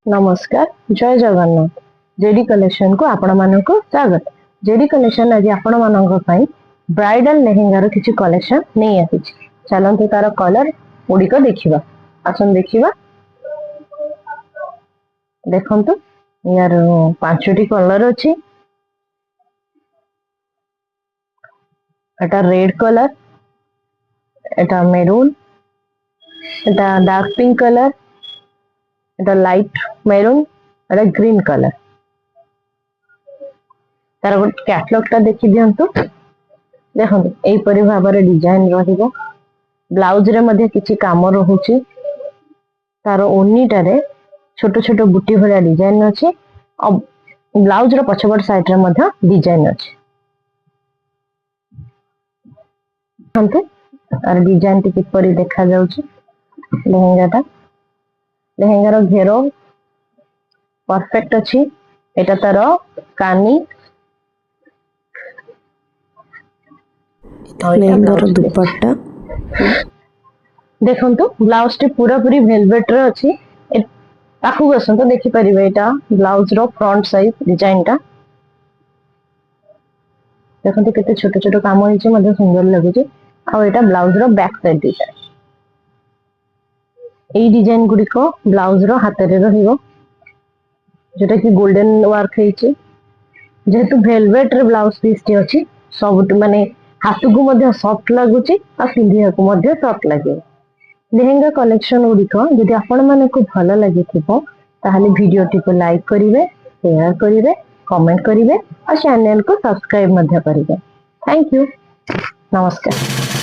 नमस्कार जय Jagannath JD collection को आपण मानक स्वागत। जेडी कलेक्शन आज आपण मानक पई ब्राइडल लेहेंगा रो किछि कलेक्शन नहीं आछि। चलंतु तार कलर गुडी को देखिबा। आसन देखिबा देखंतु यार पांचटी कलर अछि। एटा रेड कलर, एटा मेरून, एटा डार्क पिंक कलर, एटा लाइट मेरून, एटा ग्रीन कलर। तार गोटे कैटलॉग टा देखि दियंतु। देखंतु एई परि भाबरे डिजाइन रहिबो। ब्लाउज रे मध्ये किछि काम रहुछि। तार ओनीटारे छोट छोट बुटी भलिया डिजाइन अछि। ब्लाउज रो पछपट साइड रे मध्ये डिजाइन अछि। देखंतु तार डिजाइन टी किपरि देखा जाउछि। लेहेंगा रो घेरो परफेक्ट अछि। एटा तार कानी लेहेंगार दुपट्टा देखंतु ब्लाउज टी पूरा पूरी वेलवेट रे अछि। पाखु आसंतु देखि परिबे एटा ब्लाउज रो फ्रंट साइड डिजाइन टा। देखंतु केते छोट छोट काम होइছে मध्ये सुंदर लागुଛି। आ एटा ब्लाउज रो बैक साइड डिजाइन। एई डिजाइन गुडी को ब्लाउज रो हाथ रे रहिबो जेटा कि गोल्डन वर्क हेइছে। जेहेतु वेलवेट रे ब्लाउज पीस टी अछि सब माने हाथ को मध्ये सॉफ्ट लागुଛି आ पिंधिया को मध्ये सॉफ्ट लागे। लेहेंगा कलेक्शन गुडी को यदि आपण माने को भलो लागि थिबो ताहाले वीडियो टी को लाइक करिवे, शेयर करिवे, कमेंट करिवे और चैनल को सब्सक्राइब मध्ये करिवे। Thank you. नमस्कार।